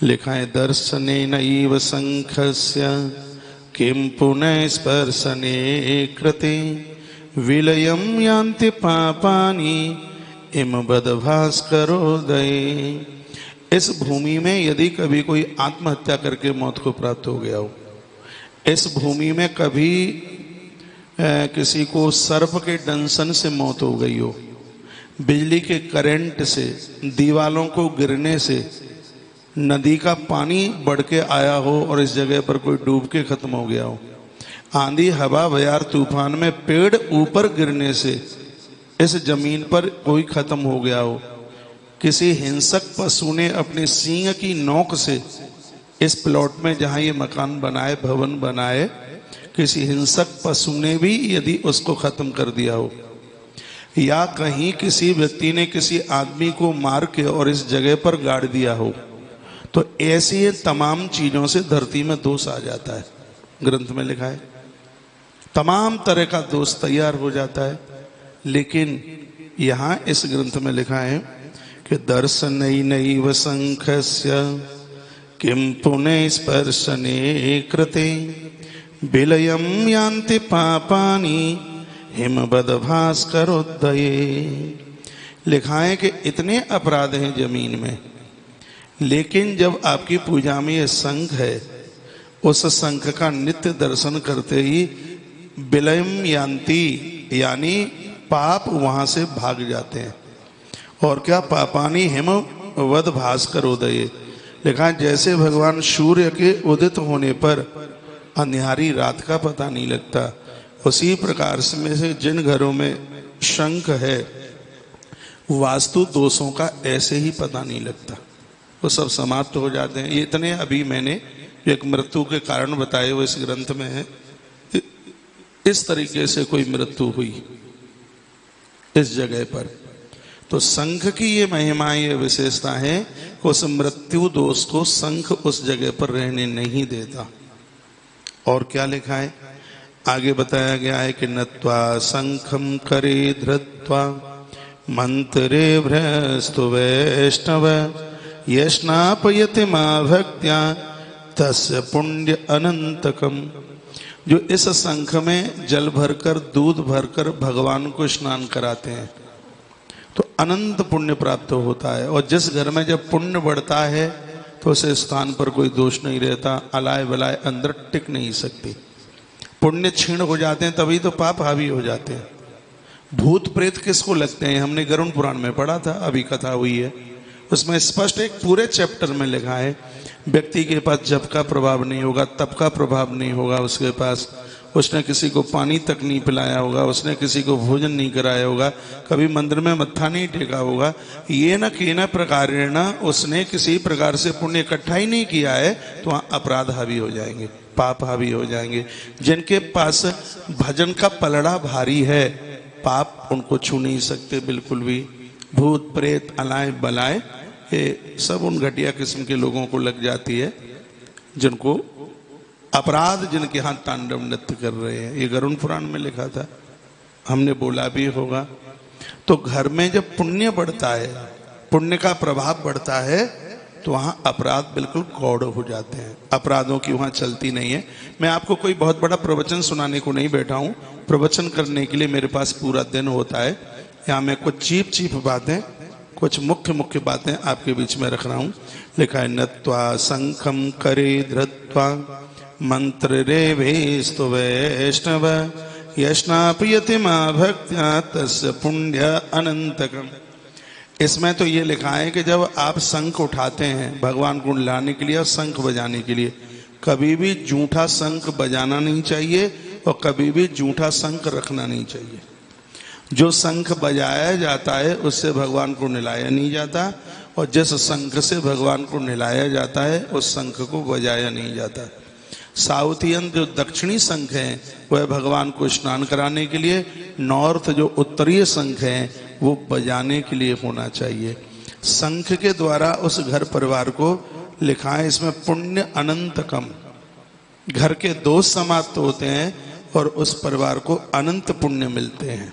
लिखा है दर्शनेनैव शंखस्य किं पुनः स्पर्शने कृते विलयं यान्ति पापानि इमवद भास्करोदये। इस भूमि में यदि कभी कोई आत्महत्या करके मौत को प्राप्त हो गया हो, इस भूमि में कभी किसी को सर्प के दंशन से मौत हो गई हो, बिजली के करंट से, दीवालों को गिरने से, नदी का पानी बढ़ के आया हो और इस जगह पर कोई डूब के खत्म हो गया हो, आंधी हवा बयार तूफान में पेड़ ऊपर गिरने से इस जमीन पर कोई खत्म हो गया हो, किसी हिंसक पशु ने अपने सींग की नोक से इस प्लॉट में जहां ये मकान बनाए, भवन बनाए, किसी हिंसक पशु ने भी यदि उसको खत्म कर दिया हो, या कहीं किसी व्यक्ति ने किसी आदमी को मार के और इस जगह पर गाड़ दिया हो, तो ऐसी तमाम चीजों से धरती में दोष आ जाता है। ग्रंथ में लिखा है तमाम तरह का दोष तैयार हो जाता है। लेकिन यहाँ इस ग्रंथ में लिखा है कि दर्शनैनैव शंखस्य किं पुनः स्पर्शने कृते विलयं यान्ति पापानि हिमवद भास्करोदये। लिखा है कि इतने अपराध हैं जमीन में, लेकिन जब आपकी पूजा में ये शंख है, उस शंख का नित्य दर्शन करते ही विलयम यान्ति यानी पाप वहां से भाग जाते हैं। और क्या पापानी हिमवद भास्करोदये। लिखा है जैसे भगवान सूर्य के उदित होने पर अंधियारी रात का पता नहीं लगता, उसी प्रकार से जिन घरों में शंख है वास्तु दोषों का ऐसे ही पता नहीं लगता, वो सब समाप्त हो जाते हैं। ये इतने अभी मैंने एक मृत्यु के कारण बताए वो इस ग्रंथ में है। इस तरीके से कोई मृत्यु हुई इस जगह पर, तो शंख की ये महिमा, ये विशेषता है कि उस मृत्यु दोष को शंख उस जगह पर रहने नहीं देता। और क्या लिखा है आगे बताया गया है कि नत्वा शंखम करे धृत्वा मंत्रे भ्रस्तु वैष्णव यस्नापयति मां भक्त्या तस्य पुण्य अनंतकम। जो इस शंख में जल भरकर, दूध भरकर भगवान को स्नान कराते हैं तो अनंत पुण्य प्राप्त होता है। और जिस घर में जब पुण्य बढ़ता है तो उस स्थान पर कोई दोष नहीं रहता, अलाय बलाय अंदर टिक नहीं सकती। पुण्य क्षीण हो जाते हैं तभी तो पाप हावी हो जाते हैं। भूत प्रेत किसको लगते हैं, हमने गरुड़ पुराण में पढ़ा था, अभी कथा हुई है, उसमें स्पष्ट एक पूरे चैप्टर में लिखा है व्यक्ति के पास जप का प्रभाव नहीं होगा, तप का प्रभाव नहीं होगा, उसके पास उसने किसी को पानी तक नहीं पिलाया होगा, उसने किसी को भोजन नहीं कराया होगा, कभी मंदिर में मत्था नहीं टेका होगा, ये न केन प्रकारेण उसने किसी प्रकार से पुण्य इकट्ठा ही नहीं किया है, तो वहाँ अपराध हावी हो जाएंगे, पाप हावी हो जाएंगे। जिनके पास भजन का पलड़ा भारी है, पाप उनको छू नहीं सकते बिल्कुल भी। भूत प्रेत अलाय बलाय ये सब उन घटिया किस्म के लोगों को लग जाती है जिनको अपराध, जिनके हाथ तांडव नृत्य कर रहे हैं। ये गरुड़ पुराण में लिखा था, हमने बोला भी होगा। तो घर में जब पुण्य बढ़ता है, पुण्य का प्रभाव बढ़ता है, तो वहाँ अपराध बिल्कुल गौड़ हो जाते हैं, अपराधों की वहाँ चलती नहीं है। मैं आपको कोई बहुत बड़ा प्रवचन सुनाने को नहीं बैठा हूँ, प्रवचन करने के लिए मेरे पास पूरा दिन होता है। यहाँ मैं कुछ चीप बातें, कुछ मुख्य बातें आपके बीच में रख रहा हूँ। लिखा है नत्वा शंखम करे धृत्वा मंत्र रे भेस्तु वैष्णव यस्नापयति मां भक्त्या तस्य पुण्य अनंतकम। इसमें तो ये लिखा है कि जब आप शंख उठाते हैं भगवान को लाने के लिए और शंख बजाने के लिए, कभी भी जूठा शंख बजाना नहीं चाहिए और कभी भी जूठा शंख रखना नहीं चाहिए। जो शंख बजाया जाता है उससे भगवान को निलाया नहीं जाता, और जिस शंख से भगवान को निलाया जाता है उस शंख को बजाया नहीं जाता। साउथियन जो दक्षिणी शंख हैं वह भगवान को स्नान कराने के लिए, नॉर्थ जो उत्तरीय शंख हैं वो बजाने के लिए होना चाहिए। शंख के द्वारा उस घर परिवार को, लिखा है इसमें पुण्य अनंतकम, घर के दोष समाप्त होते हैं और उस परिवार को अनंत पुण्य मिलते हैं।